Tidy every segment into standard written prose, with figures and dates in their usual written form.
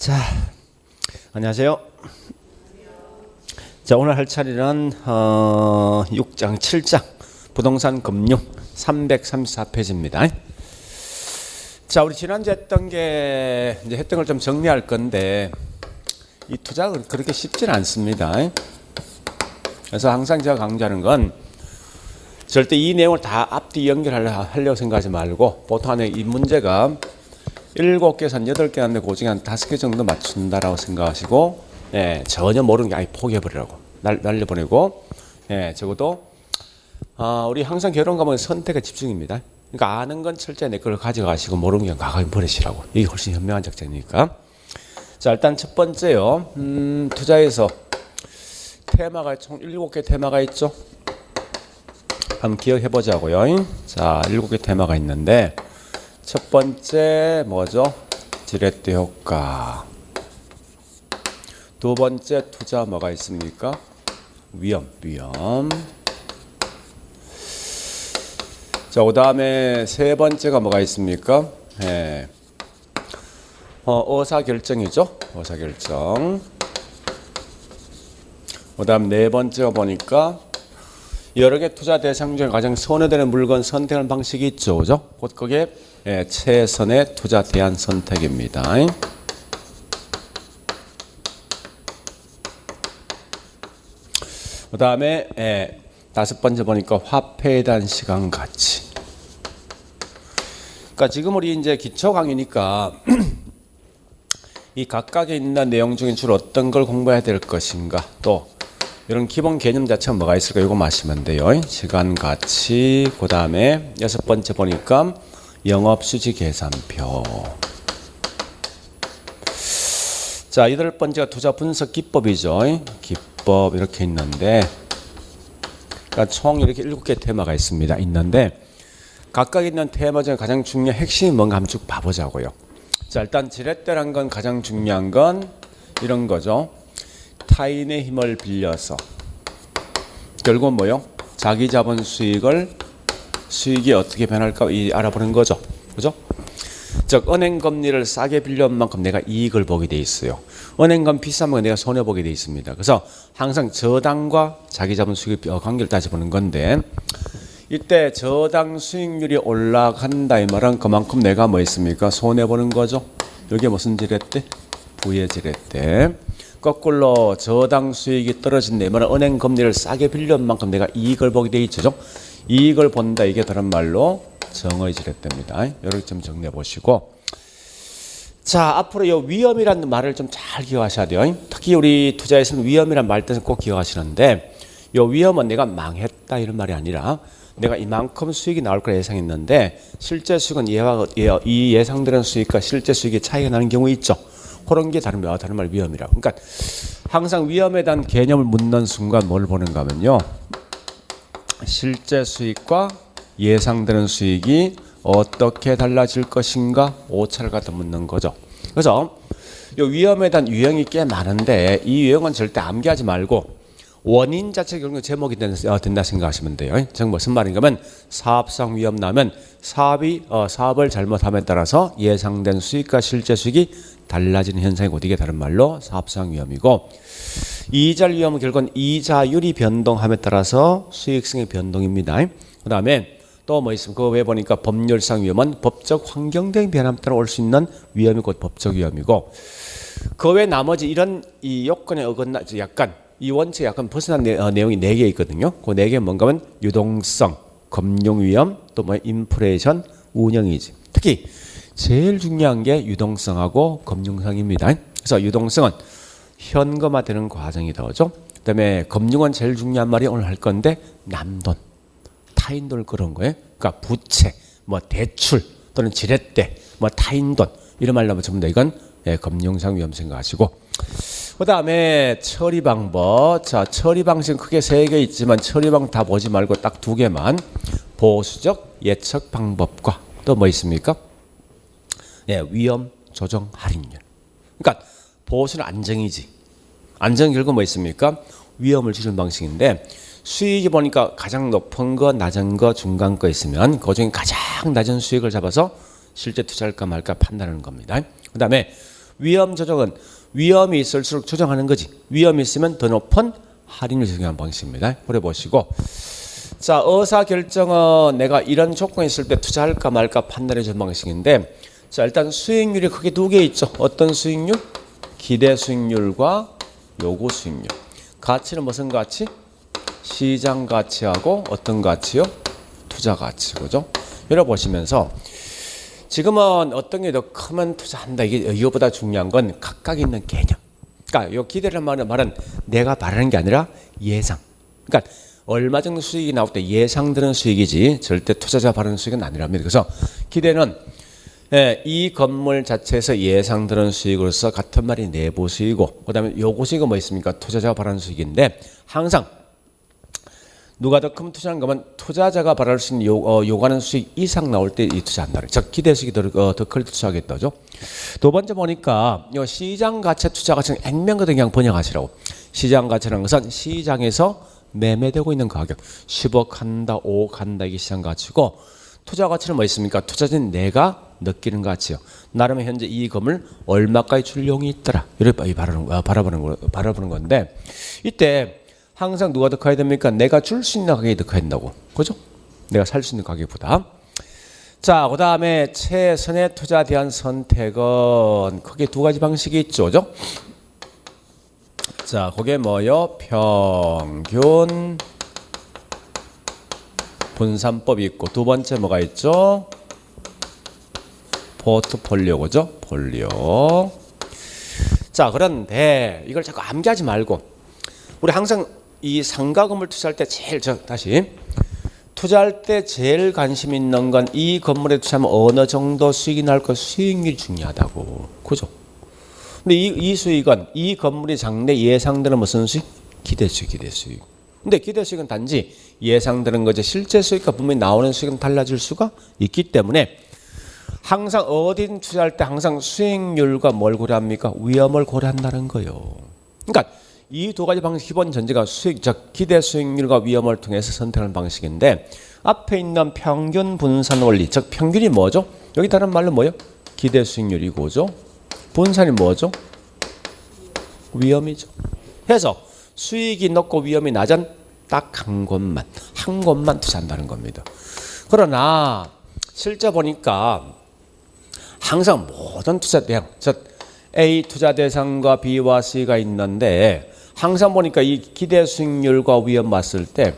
자, 안녕하세요. 자, 오늘 할 차례는 6장, 7장 부동산 금융 334페이지입니다. 자, 우리 지난주 했던 게 이제 했던 걸 좀 정리할 건데 이 투자가 그렇게 쉽지는 않습니다. 그래서 항상 제가 강조하는 건 절대 이 내용을 다 앞뒤 연결하려고 생각하지 말고 보통 안에 이 문제가 7개에서 한 8개 하는데 그 중에 한 5개 정도 맞춘다라고 생각하시고 전혀 모르는 게 아예 포기해버리라고 날려보내고 적어도 우리 항상 결혼 가면 선택에 집중입니다. 그러니까 아는 건 철저히 내 걸 가져가시고 모르는 건 가까이 버리시라고. 이게 훨씬 현명한 작전이니까. 자, 일단 첫 번째요. 투자에서 테마가 총 7개 테마가 있죠. 한번 기억해 보자고요. 자, 7개 테마가 있는데 첫 번째 뭐죠? 지렛대 효과. 두 번째 투자 뭐가 있습니까? 위험. 자, 그다음에 세 번째가 뭐가 있습니까? 의사결정이죠. 의사결정. 그다음 네 번째가 보니까 여러 개 투자 대상 중에 가장 선호되는 물건 선택하는 방식이 있죠. 그죠? 곧 그게 최선의 투자 대안 선택입니다. 그 다음에 다섯 번째 보니까 화폐에 대한 시간 가치. 그러니까 지금 우리 이제 기초 강의니까 이 각각에 있는 내용 중에 주로 어떤 걸 공부해야 될 것인가, 또 이런 기본 개념 자체가 뭐가 있을까, 이거 마시면 돼요. 시간 가치. 그 다음에 여섯 번째 보니까 영업수지 계산표. 자, 여덟 번째가 투자 분석 기법이죠. 기법 이렇게 있는데, 그러니까 총 이렇게 7개 테마가 있는데 각각 있는 테마 중에 가장 중요한 핵심이 뭔가 한번 쭉 봐보자고요. 자, 일단 지렛대란 건 가장 중요한 건 이런 거죠. 타인의 힘을 빌려서 결국은 뭐요? 자기 자본 수익이 어떻게 변할까 알아보는 거죠. 그죠? 즉 은행 금리를 싸게 빌려온 만큼 내가 이익을 보게 돼 있어요. 은행금 비싸면 내가 손해 보게 돼 있습니다. 그래서 항상 저당과 자기 자본 수익 관계를 따져보는 건데, 이때 저당 수익률이 올라간다 이 말은 그만큼 내가 뭐 있습니까? 손해 보는 거죠. 이게 무슨 지렛대? 부의 지렛대. 거꾸로 저당 수익이 떨어진다 이 말은 은행 금리를 싸게 빌려온 만큼 내가 이익을 보게 돼 있죠. 이익을 본다, 이게 다른 말로 정의 지렛대입니다. 이렇게 좀 정리해 보시고, 자, 앞으로 이 위험이라는 말을 좀 잘 기억하셔야 돼요. 특히 우리 투자에서는 위험이라는 말 뜻은 꼭 기억하시는데, 이 위험은 내가 망했다 이런 말이 아니라 내가 이만큼 수익이 나올 거라 예상했는데 실제 수익은 이 예상되는 수익과 실제 수익이 차이가 나는 경우 있죠. 그런 게 다른 말 위험이라고. 그러니까 항상 위험에 대한 개념을 묻는 순간 뭘 보는가 하면요, 실제 수익과 예상되는 수익이 어떻게 달라질 것인가, 오차를 갖다 묻는 거죠. 그래서 이 위험에 대한 유형이 꽤 많은데 이 유형은 절대 암기하지 말고 원인 자체 결국 제목이 된다 생각하시면 돼요. 즉 무슨 말인가 하면 사업상 위험 나면 사업을 잘못함에 따라서 예상된 수익과 실제 수익이 달라지는 현상이고, 이게 다른 말로 사업상 위험이고, 이자 위험은 결국은 이자율이 변동함에 따라서 수익성의 변동입니다. 그 다음에 또 뭐 있습니까? 그 외에 보니까 법률상 위험은 법적 환경적인 변함에 따라 올 수 있는 위험이 곧 법적 위험이고, 그 외 나머지 이런 이 요건에 어긋나 약간 이 원칙에 약간 벗어난 내용이 4개 있거든요. 그 4개 뭔가 하면 유동성, 금융위험, 또 뭐 인플레이션, 운영이지. 특히 제일 중요한 게 유동성하고 금융성입니다. 그래서 유동성은 현금화되는 과정이다, 그죠? 그다음에 금융은 제일 중요한 말이 오늘 할 건데 남돈, 타인 돈을 끌어온 거예요. 그러니까 부채, 뭐 대출 또는 지렛대, 뭐 타인 돈 이런 말로 전부 다 이건 금융상 위험 생각하시고, 그 다음에 처리 방법. 자, 처리 방식은 크게 3개 있지만 처리 방법 다 보지 말고 딱 2개만. 보수적 예측 방법과 또 뭐 있습니까? 위험 조정 할인율. 그러니까 보수는 안정이지. 안정 결국 뭐 있습니까? 위험을 줄이는 방식인데, 수익이 보니까 가장 높은 거, 낮은 거, 중간 거 있으면 그중에 가장 낮은 수익을 잡아서 실제 투자할까 말까 판단하는 겁니다. 그 다음에 위험 조정은 위험이 있을수록 조정하는 거지. 위험이 있으면 더 높은 할인을 적용하는 방식입니다. 그래 보시고. 자, 의사결정은 내가 이런 조건이 있을 때 투자할까 말까 판단해 주는 방식인데, 자, 일단 수익률이 크게 두 개 있죠. 어떤 수익률? 기대 수익률과 요구 수익률. 가치는 무슨 가치? 시장 가치하고 어떤 가치요? 투자 가치. 그죠? 열어보시면서 지금은 어떤 게 더 크면 투자한다. 이거보다 중요한 건 각각 있는 개념. 그러니까 요 기대라는 말은 내가 바라는 게 아니라 예상. 그러니까 얼마 정도 수익이 나올 때 예상되는 수익이지 절대 투자자 바라는 수익은 아니랍니다. 그래서 기대는 이 건물 자체에서 예상되는 수익으로서 같은 말이 내부 수익이고, 그다음에 요구 수익은 뭐 있습니까? 투자자가 바라는 수익인데, 항상 누가 더 큰 투자하는 거면 투자자가 바랄 수 있는 요구하는 수익 이상 나올 때 이 투자한다. 즉 기대 수익이 더 클 투자하겠다죠. 두 번째 보니까 요 시장 가치 투자 가치는 액면거든. 그냥 번역하시라고. 시장 가치라는 것은 시장에서 매매되고 있는 가격. 10억 한다, 5억 한다, 이게 시장 가치고, 투자 가치는 뭐 있습니까? 투자자는 내가 느끼는 가치요. 나름의 현재 이 건물 얼마까지 줄 용이 있더라. 이렇게 바라보는 건데, 이때 항상 누가 더 커야 됩니까? 내가 줄 수 있는 가격이 더 커야 된다고. 그죠? 내가 살 수 있는 가격보다. 자, 그 다음에 최선의 투자에 대한 선택은 크게 두 가지 방식이 있죠. 그죠? 자, 그게 뭐요? 평균 분산법이 있고, 두 번째 뭐가 있죠? 포트폴리오. 그죠? 폴리오. 자, 그런데 이걸 자꾸 암기하지 말고, 우리 항상 이 상가 건물 투자할 때 투자할 때 제일 관심 있는 건 이 건물에 투자하면 어느 정도 수익이 나올까? 수익률이 중요하다고. 그죠? 근데 이 수익은 이 건물이 장래 예상되는 무슨 수익? 기대 수익. 근데 기대 수익은 단지 예상되는 거죠. 실제 수익과 분명히 나오는 수익은 달라질 수가 있기 때문에 항상 어딘 투자할 때 항상 수익률과 뭘 고려합니까? 위험을 고려한다는 거예요. 그러니까 이 두 가지 방식 기본 전제가 기대 수익률과 위험을 통해서 선택하는 방식인데, 앞에 있는 평균 분산 원리, 즉 평균이 뭐죠? 여기 다른 말로 뭐예요? 기대 수익률이고죠. 분산이 뭐죠? 위험이죠. 해서 수익이 높고 위험이 낮은 딱 한 곳만 투자한다는 겁니다. 그러나 실제 보니까 항상 모든 투자 대상, 즉 A 투자 대상과 B와 C가 있는데, 항상 보니까 이 기대 수익률과 위험 봤을 때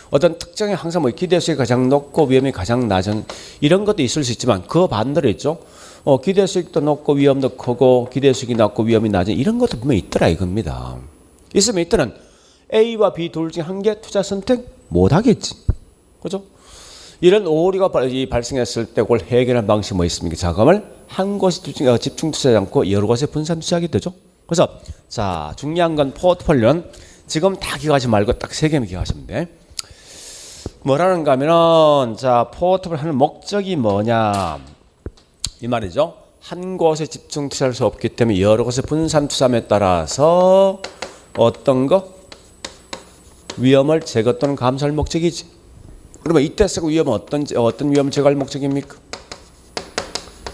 어떤 특정의 항상 뭐 기대 수익이 가장 높고 위험이 가장 낮은 이런 것도 있을 수 있지만, 그 반대로 있죠. 기대 수익도 높고 위험도 크고 기대 수익이 낮고 위험이 낮은 이런 것도 분명히 있더라 이겁니다. 있으면 이때는 A와 B 둘 중 한 개 투자 선택 못 하겠지. 그죠? 이런 오류가 발생했을 때 그걸 해결하는 방식이 뭐 있습니까? 자금을 한 곳에 집중 투자하지 않고 여러 곳에 분산 투자하게 되죠. 그래서 자, 중요한 건 포트폴리오는 지금 다 기억하지 말고 딱 세 개만 기억하시면 돼. 뭐라는가 하면은, 자, 포트폴리오 하는 목적이 뭐냐 이 말이죠. 한 곳에 집중 투자할 수 없기 때문에 여러 곳에 분산 투자함에 따라서 어떤 거? 위험을 제거 또는 감소할 목적이지. 그러면 이때 쓰고 위험은 어떤 위험을 제거할 목적입니까?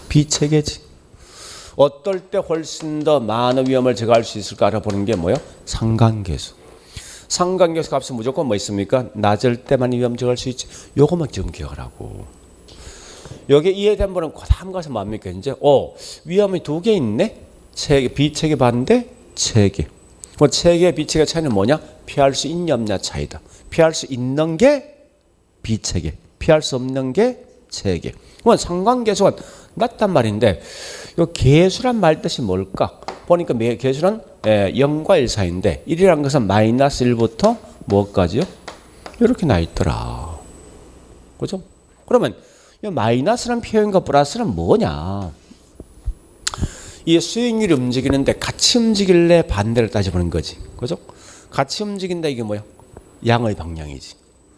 비체계지. 어떨 때 훨씬 더 많은 위험을 제거할 수 있을까 알아보는 게 뭐예요? 상관계수. 상관계수 값은 무조건 뭐 있습니까? 낮을 때만 위험 제거할 수 있지. 요것만 지금 기억하라고. 여기에 이해된 분은 다음 가서 뭡니까? 이제 위험이 두 개 있네. 비체계 반대 체계. 그 체계 비체계 차이는 뭐냐? 피할 수 있냐 없냐 차이다. 피할 수 있는 게 비체계, 피할 수 없는 게 체계. 그건 상관계수가 낮단 말인데, 이 계수란 말 뜻이 뭘까? 보니까 계수는 0과 1 사이인데 1이라는 것은 마이너스 1부터 뭐까지요? 이렇게 나 있더라. 그죠? 그러면 이 마이너스란 표현과 플러스는 뭐냐? 이 수익률이 움직이는데 같이 움직일래 반대를 따져보는 거지. 그죠? 같이 움직인다 이게 뭐야? 양의 방향이지.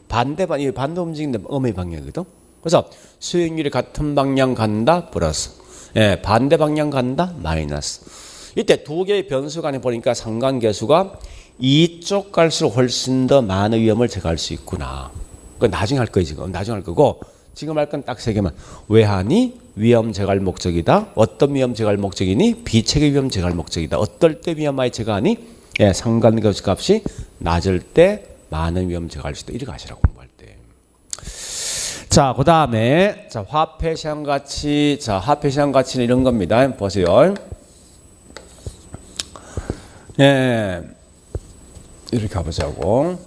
반대 움직이는데 음의 방향이거든. 그래서 수익률이 같은 방향 간다 플러스, 반대 방향 간다 마이너스. 이때 두 개의 변수 간에 보니까 상관계수가 이쪽 갈수록 훨씬 더 많은 위험을 제거할 수 있구나. 그건 나중에 할 거지. 나중에 할 거고, 지금 할 건 딱 세 개만. 외환이 위험 제거할 목적이다. 어떤 위험 제거할 목적이니? 비체계 위험 제거할 목적이다. 어떨 때 위험하게 제거하니? 예, 상관관계 값이 낮을 때 많은 위험 제거할 수 있다. 이렇게 하시라고 공부할 때. 자, 그 다음에 자 화폐 시장 가치. 자, 화폐 시장 가치는 이런 겁니다. 보세요. 예, 이렇게 가보자고.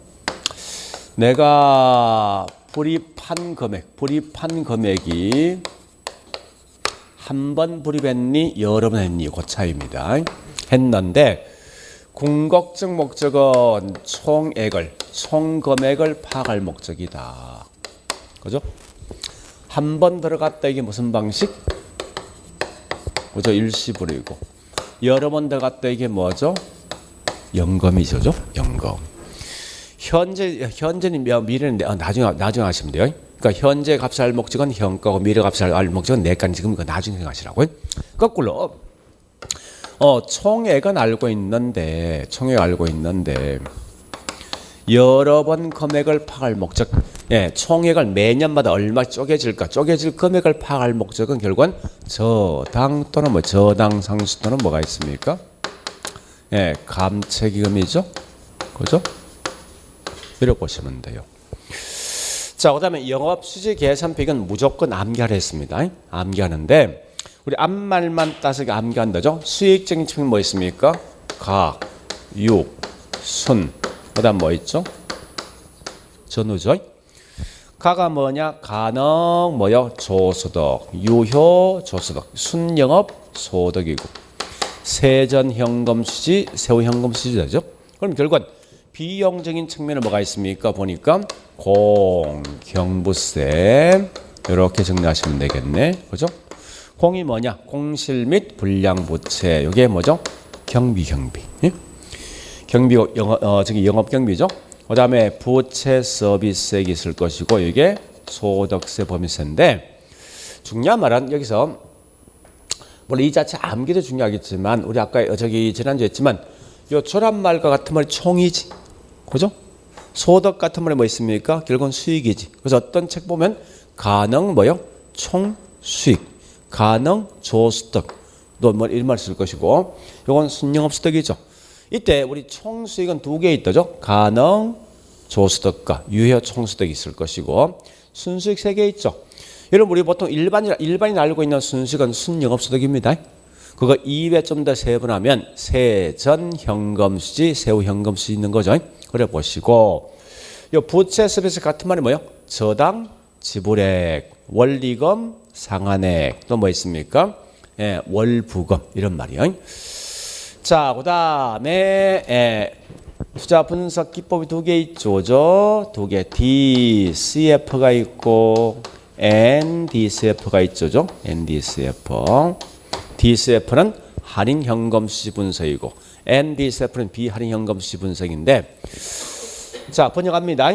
내가 불입한 금액이 한 번 불입했니? 여러 번 했니? 그 차이입니다. 했는데 궁극적 목적은 총금액을 파악할 목적이다. 그죠? 한 번 들어갔다 이게 무슨 방식? 그죠? 일시불이고. 여러 번 들어갔다 이게 뭐죠? 연금이죠. 연금. 현재는 미래는 나중에 하시면 돼요. 그러니까 현재 값을 할 목적은 현가고 미래 값을 할 목적은 내가 지금 이거 나중에 생각하시라고요. 거꾸로 총액은 알고 있는데 여러 번 금액을 파악할 목적. 예, 총액을 매년마다 얼마 쪼개질 금액을 파악할 목적은 결국은 저당 또는 저당 상수 또는 뭐가 있습니까? 예, 감채기금이죠. 그죠? 이렇게 보시면 돼요. 자, 그 다음에 영업수지 계산표익은 무조건 암기하라 했습니다. 암기하는데 우리 앞말만 따서 암기한다죠. 수익적인 측면 뭐 있습니까? 가, 육, 순. 그 다음 뭐 있죠? 전후죠. 가가 뭐냐? 가능 뭐요? 조소득. 유효 조소득. 순영업 소득이고. 세전현금수지, 세후현금수지 되죠. 그럼 결국은 비용적인 측면에 뭐가 있습니까? 보니까 공경부세 이렇게 정리하시면 되겠네. 그죠? 공이 뭐냐? 공실 및 불량부채. 이게 뭐죠? 경비. 예? 경비고 저기 영업경비죠. 그 다음에 부채 서비스액이 있을 것이고 이게 소득세 범위세인데 중요한 말은 여기서 물론 이 자체 암기도 중요하겠지만 우리 아까 저기 지난주에 했지만 요 졸합말과 같은 말이 총이지. 그죠? 소득 같은 말이 뭐 있습니까? 결국은 수익이지. 그래서 어떤 책 보면 가능 뭐요? 총수익, 가능 조소득 또 뭐 이런 말 쓸 것이고 요건 순영업소득이죠. 이때 우리 총수익은 두 개 있다죠. 가능 조소득과 유효 총소득이 있을 것이고 순수익 세 개 있죠. 여러분 우리 보통 일반인 알고 있는 순수익은 순영업소득입니다. 그거 2배 좀 더 세분하면 세전현금수지, 세후현금수지 있는 거죠. 그래 보시고 요 부채 서비스 같은 말이 뭐예요? 저당 지불액, 원리금 상환액 또 뭐 있습니까? 예, 월부금 이런 말이에요. 자, 그 다음에 투자 분석 기법이 두 개 있죠. 두 개 DCF가 있고 NDCF가 있죠. NDCF. DCF는 할인 현금 수지 분석이고 NDCF는 비할인 현금 수지 분석인데 자, 번역합니다.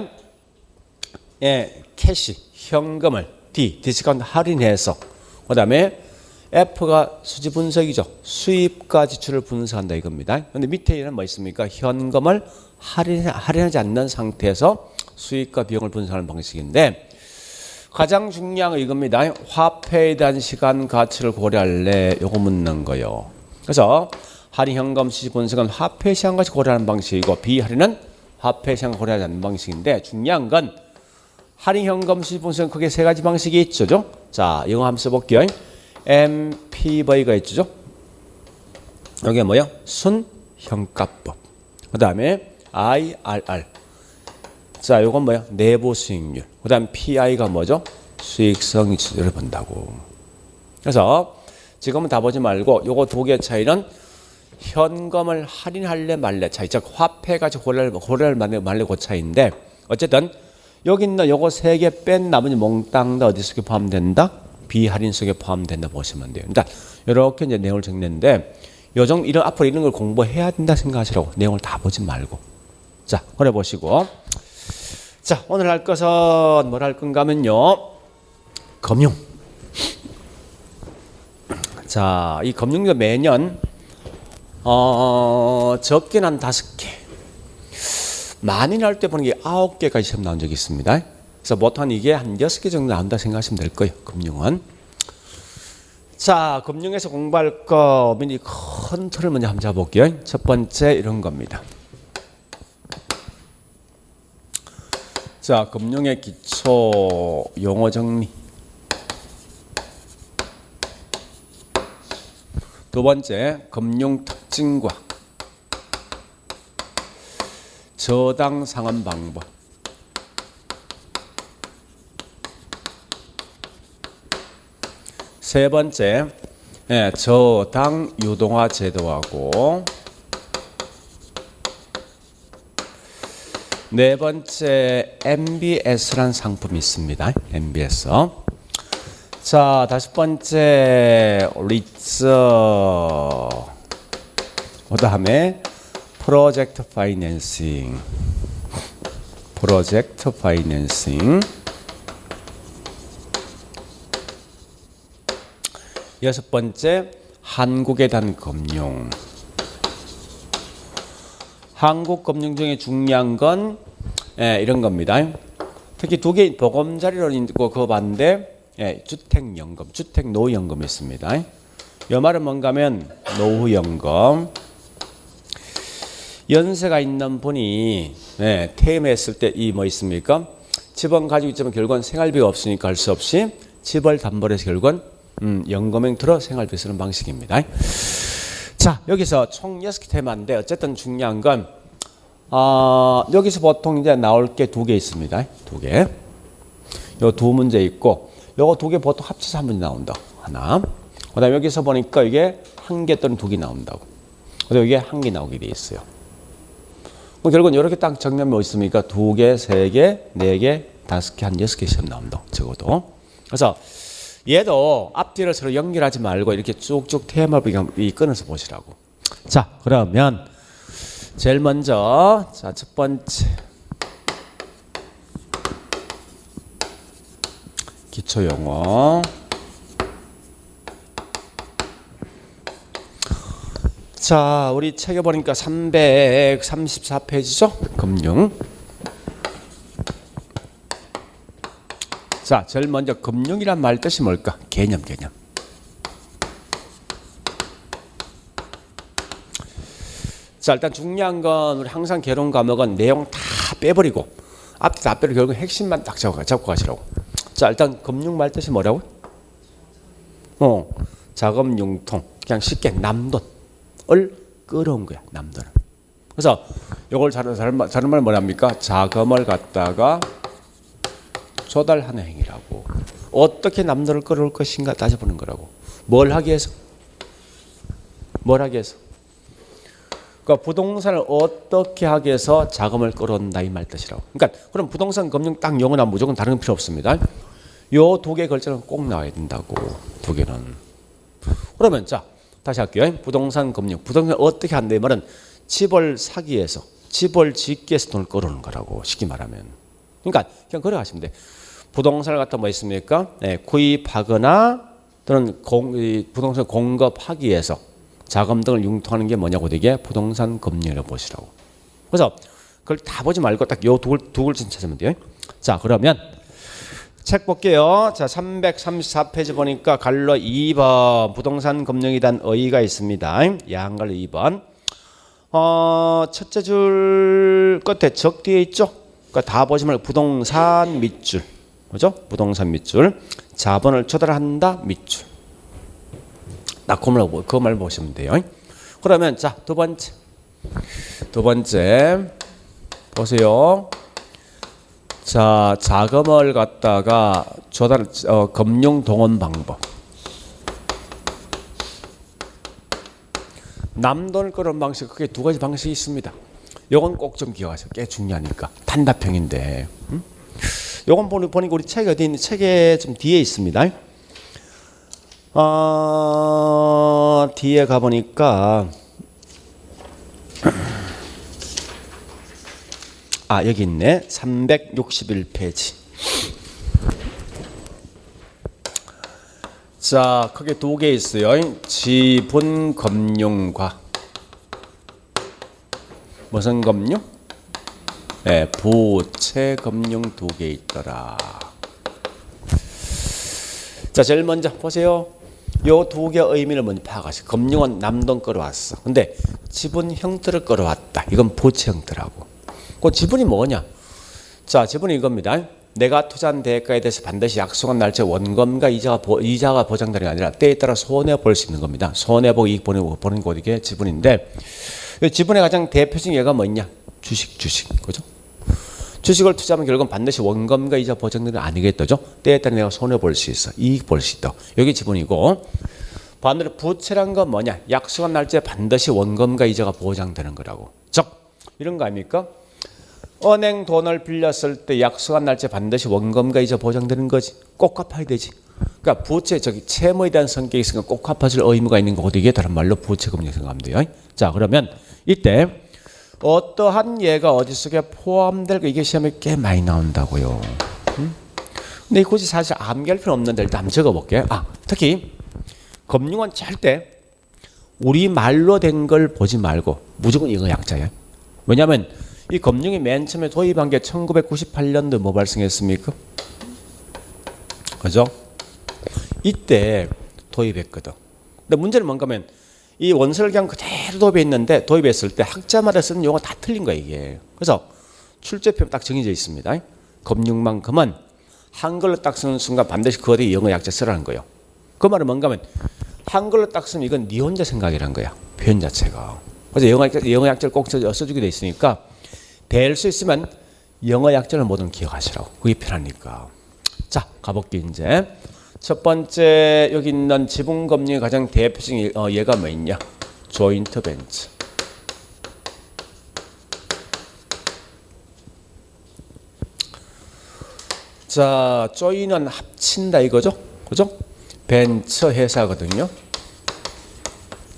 예, 캐시 현금을 디스카운트 할인해서 그다음에 F가 수지 분석이죠. 수입과 지출을 분석한다 이겁니다. 근데 밑에는 뭐 있습니까? 현금을 할인하지 않는 상태에서 수입과 비용을 분석하는 방식인데 가장 중요한 건 이겁니다. 화폐에 대한 시간 가치를 고려할래? 요거 묻는 거요. 그래서 할인 현금 수지 분석은 화폐 시장 가치 고려하는 방식이고 비할인은 화폐 시장 고려하지 않는 방식인데 중요한 건 할인 현금 수지 분석은 크게 세 가지 방식이 있죠. 자, 영어 한번 써볼게요. MPV가 있죠. 이게 뭐야? 순현가법. 그 다음에 IRR. 자, 요건 뭐야? 내부 수익률. 그 다음 PI가 뭐죠? 수익성 지수를 본다고. 그래서 지금은 다 보지 말고 요거 두 개 차이는 현금을 할인할래 말래 차이. 즉 화폐 가치 고려할 말래 그 차이인데 어쨌든 여기 있는 요거 세 개 뺀 나머지 몽땅 다 어디 속에 포함된다? 비할인 속에 포함된다 보시면 돼요. 일단 이렇게 이제 내용을 정리했는데 요정 이런 앞으로 이런 걸 공부해야 된다 생각하시라고. 내용을 다 보지 말고. 자, 그래 보시고. 자, 오늘 할 것은 뭘 할 건가 하면요. 금융. 자, 이 금융도 매년 적게는 한 5개. 많이 나올 때 보는 게 9개까지 시험 나온 적이 있습니다. 그래서 보통 이게 한 6개 정도 나온다 생각하시면 될 거예요. 금융은. 자, 금융에서 공부할 거 미리 큰 틀을 먼저 한번 잡아볼게요. 첫 번째 이런 겁니다. 자, 금융의 기초 용어 정리. 두 번째, 금융 특징과 저당 상환 방법. 세 번째, 저당 유동화 제도하고 네 번째, MBS라는 상품이 있습니다. MBS. 자, 다섯 번째, 리츠. 그 다음에 프로젝트 파이낸싱. 프로젝트 파이낸싱. 여섯 번째, 한국에 대한 금융. 한국 금융 중에 중요한 건 이런 겁니다. 특히 두 개 보금자리로 있고 그거 봤는데 주택연금, 주택노후연금이 있습니다. 이 말은 뭔가 하면 노후연금. 연세가 있는 분이 퇴임했을 때 이 뭐 있습니까? 집은 가지고 있지만 결국은 생활비가 없으니까 할 수 없이 집을 담보해서 결국은 연금형 들어 생활비 쓰는 방식입니다. 자, 여기서 총 6개 테마인데 어쨌든 중요한 건 여기서 보통 이제 나올 게 2개 있습니다. 2개. 요 두 문제 있고 요거 2개 보통 합쳐서 한 문제 나온다. 하나. 그다음에 여기서 보니까 이게 1개 또는 2개 나온다고. 그다음에 이게 1개 나오게 돼 있어요. 그럼 결국은 이렇게 딱 정리하면 뭐 있습니까? 2개, 3개, 4개, 5개, 한 6개 시험 나온다. 적어도. 그래서 얘도 앞뒤를 서로 연결하지 말고 이렇게 쭉쭉 테마를 끊어서 보시라고. 자, 그러면 제일 먼저 첫 번째 기초 용어. 자, 우리 책에 보니까 334페이지죠? 금융. 자, 제일 먼저 금융이란 말 뜻이 뭘까? 개념. 자, 일단 중요한 건 우리 항상 개론 과목은 내용 다 빼버리고 앞에 다 빼버리고 결국 핵심만 딱 잡고 가시라고. 자, 일단 금융 말 뜻이 뭐라고? 자금 융통. 그냥 쉽게 남돈을 끌어온 거야, 남돈을. 그래서 이걸 다른 말 뭐랍니까? 자금을 갖다가 조달하는 행위라고. 어떻게 남들을 끌어올 것인가 따져보는 거라고. 뭘 하기 위해서? 그러니까 부동산을 어떻게 하기 위해서 자금을 끌어온다 이 말 뜻이라고. 그러니까 그럼 부동산 금융 딱 용어나 무조건 다른 건 필요 없습니다. 요 2개 글자는 꼭 나와야 된다고. 2개는. 그러면 자 다시 할게요. 부동산 금융. 부동산 어떻게 한다 이 말은 집을 사기 위해서, 집을 짓기 위해서 돈을 끌어오는 거라고. 쉽게 말하면. 그러니까 그냥 그래 하시면 돼. 부동산을 갖다 뭐 있습니까? 구입하거나 또는 부동산 공급하기 위해서 자금 등을 융통하는 게 뭐냐고 되게 부동산 금융이라고 보시라고. 그래서 그걸 다 보지 말고 딱 요 두 글자 찾으면 돼요. 자, 그러면 책 볼게요. 자, 334페이지 보니까 갈로 2번 부동산 금융에 대한 어휘가 있습니다. 양갈로 2번. 첫째 줄 끝에 적 뒤에 있죠? 그러니까 다 보시면 부동산 밑줄. 그죠? 부동산 밑줄. 자본을 조달한다 밑줄. 딱 그 말 보시면 돼요. 그러면 자, 두 번째 보세요. 자, 자금을 갖다가 조달 금융 동원 방법. 남돈을 끌어온 방식, 그게 2가지 방식이 있습니다. 요건 꼭 좀 기억하세요. 꽤 중요하니까. 단답형인데. 요건 보니까 우리 책이 어디 있는 책에 좀 뒤에 있습니다. 뒤에 가보니까 여기 있네. 361페이지. 자, 크게 2개 있어요. 지분금융과 무슨 금융? 부채. 부채 금융 두 개 있더라. 자, 제일 먼저 보세요. 요 두 개의 의미를 먼저 파악하시고, 금융은 남돈 끌어왔어. 근데 지분 형태를 끌어왔다. 이건 부채 형태라고. 그 지분이 뭐냐? 자, 지분이 이겁니다. 내가 투자한 대가에 대해서 반드시 약속한 날짜 원금과 이자가 보장되는 게 아니라 때에 따라 손해 볼 수 있는 겁니다. 손해 보고 이익 보는 거 이게 지분인데, 지분의 가장 대표적인 예가 뭐냐? 주식, 그죠? 주식을 투자하면 결국은 반드시 원금과 이자 보장되는 게 아니겠죠? 때에 따라 내가 손해 볼 수 있어, 이익 볼 수 있다. 여기 지분이고, 반대로 부채란 건 뭐냐? 약속한 날짜에 반드시 원금과 이자가 보장되는 거라고. 즉, 이런 거 아닙니까? 은행 돈을 빌렸을 때 약속한 날짜에 반드시 원금과 이자 보장되는 거지. 꼭 갚아야 되지. 그러니까 부채, 채무에 대한 성격이 있으니까 꼭 갚아줄 의무가 있는 거고, 이게 다른 말로 부채금리 생각하면 돼요. 자, 그러면 이때 어떠한 예가 어디 속에 포함될까? 이게 시험에 꽤 많이 나온다고요. 근데 굳이 사실 암기할 필요 없는데 일단 한번 적어볼게요. 특히 금융은 절대 우리 말로 된 걸 보지 말고 무조건 이거 약자예요. 왜냐하면 이 금융이 맨 처음에 도입한 게 1998년도 뭐 발생했습니까? 그죠? 이때 도입했거든. 근데 문제는 뭔가 하면 이 원서를 그냥 그대로 도입했는데 도입했을 때 학자마다 쓰는 용어가 다 틀린 거야 이게. 그래서 출제표에 딱 정해져 있습니다. 금융만큼은 한글로 딱 쓰는 순간 반드시 그 어디 영어 약자 쓰라는 거예요. 그 말은 뭔가 하면 한글로 딱 쓰면 이건 네 혼자 생각이란 거야. 표현 자체가. 그래서 영어 약자를 꼭 써주게 돼 있으니까 될 수 있으면 영어 약자를 뭐든 기억하시라고. 그게 편하니까. 자, 가볼게 이제. 첫 번째 여기 있는 지분금융의 가장 대표적인 예가 뭐 있냐? 조인트 벤처. 자, 조인은 합친다 이거죠? 그죠? 벤처 회사거든요.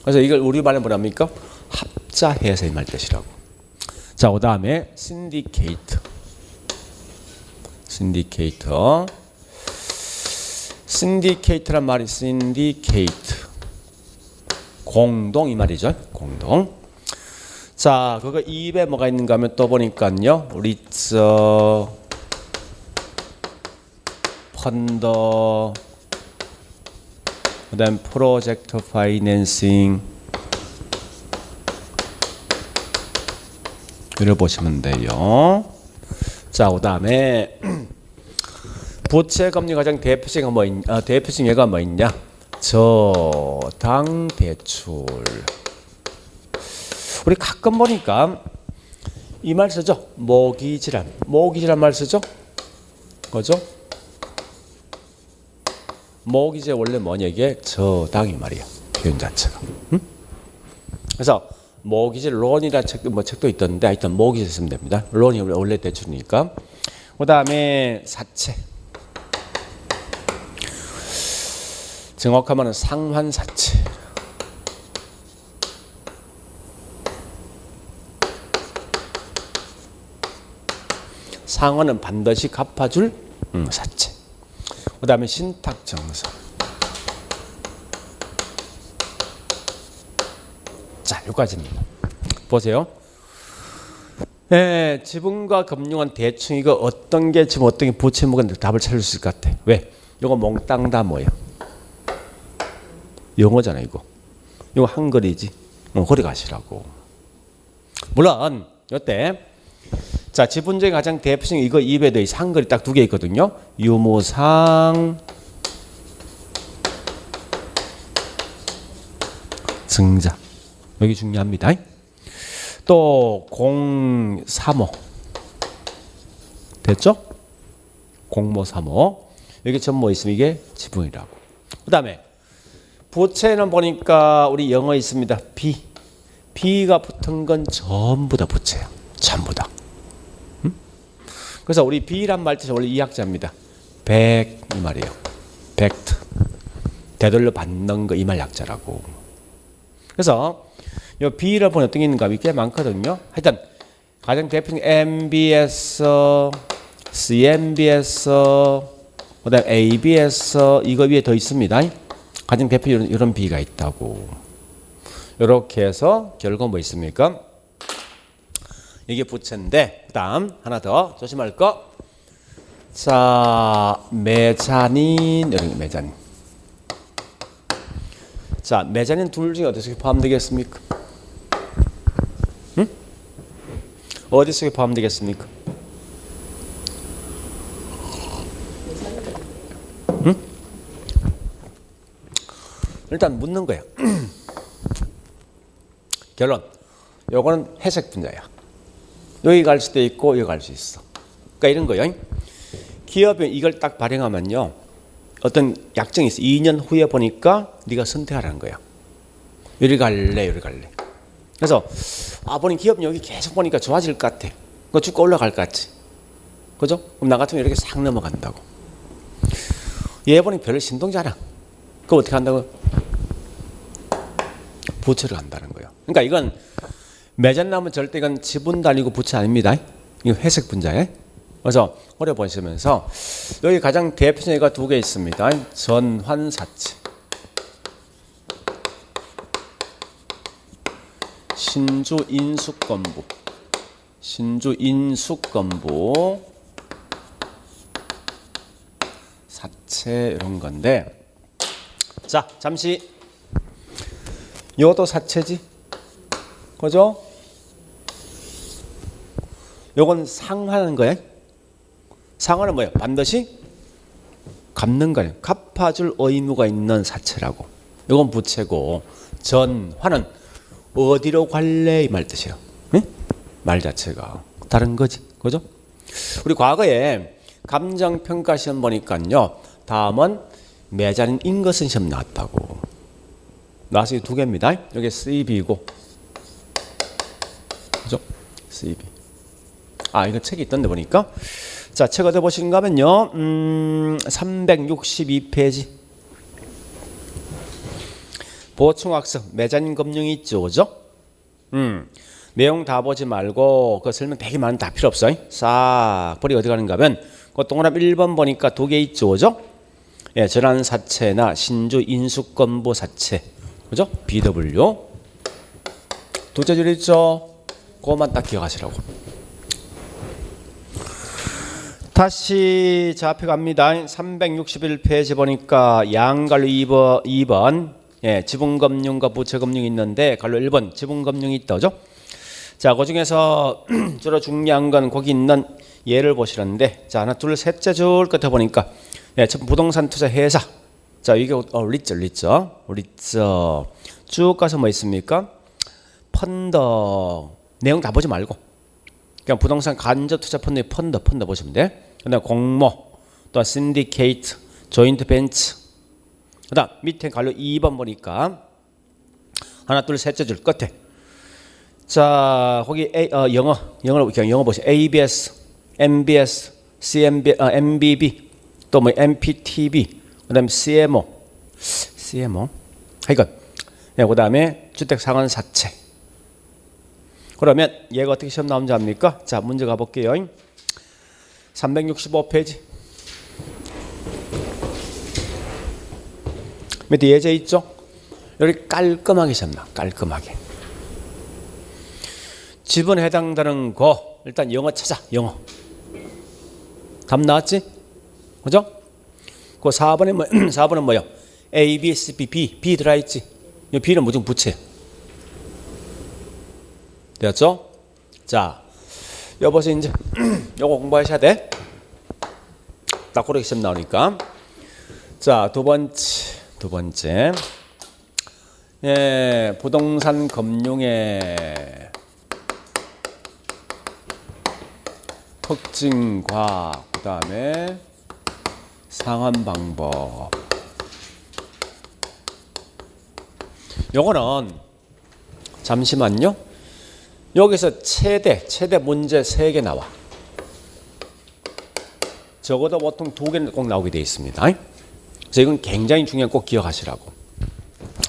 그래서 이걸 우리말로 뭐랍니까? 합자 회사 이 말 뜻이라고. 자, 그 다음에 신디케이트. 신디케이트란 말이 신디케이트. 공동 이 말이죠. 공동. 자, 그거 입에 뭐가 있는가 하면 또 보니까요. 리처, 펀더, 그 다음 프로젝트 파이낸싱 이를 보시면 돼요. 자, 그 다음에 부채금리 가장 대표적인 예가 뭐 있냐? 저당 대출. 우리 가끔 보니까 이 말 쓰죠. 모기지란 말 쓰죠. 그죠? 모기지 원래 뭐냐 이게 저당이 말이야. 표현 자체가. 그래서 모기지 론이라 책도 있던데 하여튼 모기지 쓰면 됩니다. 론이 원래 대출이니까. 그 다음에 사채. 정확하면 상환사채. 상환은 반드시 갚아줄 사채. 그 다음에 신탁정서. 자, 여기까지입니다. 보세요. 네, 지분과 금융은 대충 이거 어떤 게 지금 어떤 게 부채목은 답을 찾을 수 있을 것 같아. 왜? 이거 몽땅 다 뭐야? 영어잖아 이거. 이거 한글이지. 거리 가시라고. 물론 이때 자, 지분주의 가장 대표적인 이거 입에 돼 있어. 한글이 딱 두 개 있거든요. 유무상 증자. 여기 중요합니다. 또 공사모. 됐죠? 공모사모. 여기 전뭐 있으면 이게 지분이라고. 그 다음에 부채는 보니까 우리 영어 있습니다. B가 붙은 건 전부 다 부채야. 전부 다. 그래서 우리 B란 말뜻이 원래 이학자입니다. 백 이 말이에요. 팩트. 되돌려 받는 거 이 말 약자라고. 그래서 이 B를 보면 어떤 게 있는가 꽤 많거든요. 하여튼 가장 대표적인 MBS, CMBS, 그다음 ABS 이거 위에 더 있습니다. 가장 대표적인 이런 B가 있다고. 이렇게 해서 결국 뭐 있습니까? 이게 부채인데, 그 다음 하나 더 조심할 거. 자, 메자닌, 이런 게 메자닌. 자, 메자닌 둘 중에 어디서 포함되겠습니까? 응? 어디서 포함되겠습니까? 응? 일단 묻는 거야. 결론. 요거는 회색 분자야. 여기 갈 수도 있고 여기 갈 수 있어. 그러니까 이런 거예요. 기업이 이걸 딱 발행하면요, 어떤 약정이 있어. 2년 후에 보니까 네가 선택하라는 거야. 여기 갈래, 여기 갈래. 그래서 보니 기업 여기 계속 보니까 좋아질 것 같아. 그 주가 올라갈 것 같지. 그죠? 그럼 나 같으면 이렇게 싹 넘어간다고. 얘 보니 별로 신동지 않아. 그럼 어떻게 한다고? 부채를 한다는 거예요. 그러니까 이건 매장나면 절대 이건 지분도 아니고 부채 아닙니다. 이거 회색 분자에. 그래서 오래 보시면서 여기 가장 대표적인 예가 두 개 있습니다. 전환사채, 신주인수건부, 신주인수건부 사채 이런 건데, 자 잠시 이것도 사채지, 그죠? 요건 상환하는 거예요. 상환은 뭐예요? 반드시 갚는 거예요. 갚아줄 의무가 있는 사채라고. 요건 부채고, 전환은 어디로 갈래 이 말 뜻이에요. 네? 말 자체가 다른 거지, 그죠? 우리 과거에 감정평가 시험 보니까요, 다음은 매자린 인것은 시험 나왔다고. 나와서 두 개입니다. 여기 CB고, 그죠? CB. 이거 책이 있던데 보니까. 자, 책 어디 보시는가 하면요, 362페이지. 보충학습, 매자린 금융이 있죠, 그죠? 내용 다 보지 말고, 그 설명 되게 많은 다 필요 없어요. 싹 버리 어디 가는가 하면, 그 동그라미 1번 보니까 두 개 있죠, 그죠? 예, 전환사채나 신주 인수건부 사채, 그죠? BW. 둘째 줄 있죠? 그것만 딱 기억하시라고. 다시 좌표 갑니다. 361페이지 보니까 양갈로 2번 예, 지분금융과 부채금융이 있는데 갈로 1번 지분금융이 있다, 그죠? 자, 그 중에서 주로 중요한 건 거기 있는 예를 보시는데, 자, 하나 둘 셋째 줄 끝에 보니까 예, 부동산 투자 회사. 자, 이게 리츠 쭉 가서 뭐 있습니까? 펀드. 내용 다 보지 말고 그냥 부동산 간접 투자 펀드의 펀드 보시면 돼. 그다음 공모, 또 신디케이트, 조인트 벤처. 그다음 밑에 갈로 2번 보니까 하나 둘 셋째 줄 끝에, 자 거기 영어로 그냥 영어 보세요. ABS, MBS, MBB, 또 뭐 MPTB, 그다음 CMO. 하여간 그다음에 주택 상환 사채. 그러면 얘가 어떻게 시험 나오는지 압니까? 자, 문제 가볼게요. 365페이지. 밑에 예제 있죠? 여기 깔끔하게 시험 나와. 깔끔하게. 지분 해당되는 거 일단 영어 찾아. 영어. 답 나왔지? 그죠? 그 4번에 4번은 뭐야? A, B, C, B 들어있지? 이 B는 무조건 부채. 되었죠? 자, 여보세요. 이제 요거 공부하셔야 돼. 딱 그렇게 시험 나오니까. 자, 두 번째. 예, 부동산 금융의 특징과 그다음에 상환 방법. 요거는 잠시만요. 여기서 최대 문제 3개 나와. 적어도 보통 2개는 꼭 나오게 되어 있습니다. 그래서 이건 굉장히 중요한, 꼭 기억하시라고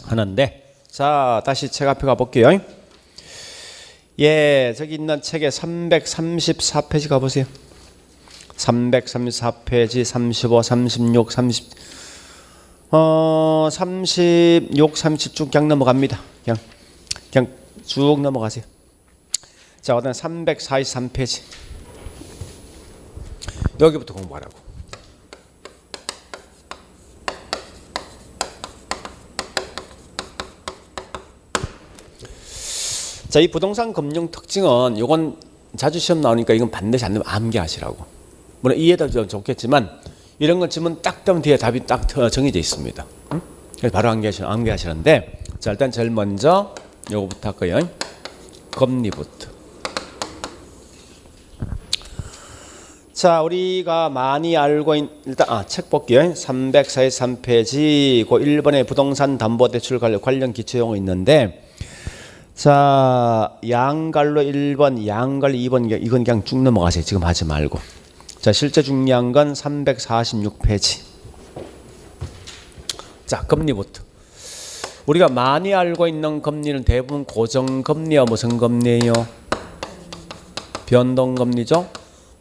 하는데, 자 다시 책 앞에 가볼게요. 예, 저기 있는 책에 334페이지 가보세요. 334페이지 35, 36, 36, 37 쭉 그냥 넘어갑니다. 그냥 쭉 넘어가세요. 자, 그다음 343페이지. 여기부터 공부하라고. 자, 이 부동산 금융 특징은 요건 자주 시험 나오니까 이건 반드시 안 되면 암기하시라고. 물론 이해도 좀 좋겠지만 이런 건 지문 딱 뜨면 뒤에 답이 딱 정해져 있습니다. 응? 그래서 바로 암기하시는데, 자, 일단 제일 먼저 요거부터 할까요? 금리부터. 자, 우리가 많이 알고 있는, 일단 책 볼게요. 343페이지 그 1번에 부동산 담보대출 관련 기초용어 있는데, 자, 양갈로 1번, 양갈 2번, 이건 그냥 쭉 넘어가세요. 지금 하지 말고. 자, 실제 중요한 건 346페이지. 자, 금리부터. 우리가 많이 알고 있는 금리는 대부분 고정금리와 무슨 금리예요? 변동금리죠.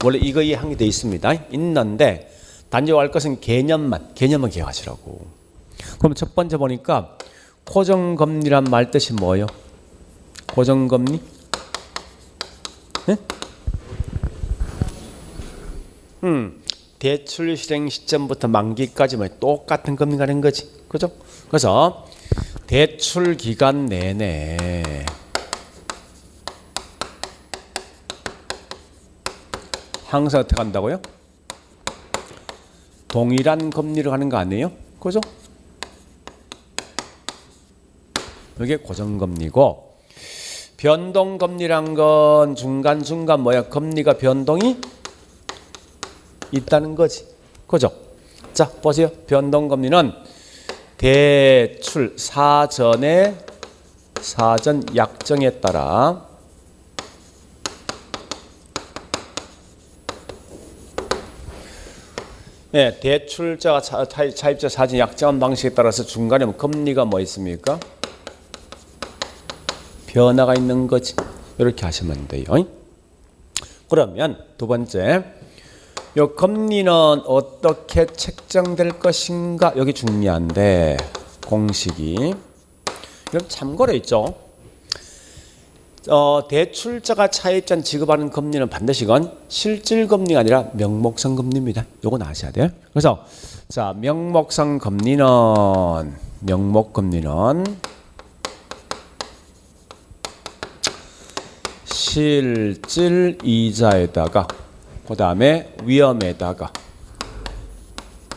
원래 이거 이해한 게 돼 있습니다. 있는데 단지 알 것은 개념만 기억하시라고. 그럼 첫 번째 보니까 고정금리란 말 뜻이 뭐예요? 고정금리? 네? 대출 실행 시점부터 만기까지 뭐 똑같은 금리가 된 거지, 그죠? 그래서 대출 기간 내내 항상 어떻게 한다고요? 동일한 금리로 하는 거 아니에요? 그죠? 이게 고정금리고, 변동금리란 건 중간중간 뭐야? 금리가 변동이 있다는 거지. 그죠? 자, 보세요. 변동금리는 대출 사전 약정에 따라 대출자가 차입자 사전 약정한 방식에 따라서 중간에 금리가 뭐 있습니까? 변화가 있는 거지. 이렇게 하시면 돼요. 그러면 두 번째, 요 금리는 어떻게 책정될 것인가? 여기 중요한데, 공식이 이건 참고로 있죠. 대출자가 차입자는 지급하는 금리는 반드시 이건 실질금리가 아니라 명목성 금리입니다. 요건 아셔야 돼요. 그래서 자, 명목성 금리는 실질 이자에다가 그 다음에 위험에다가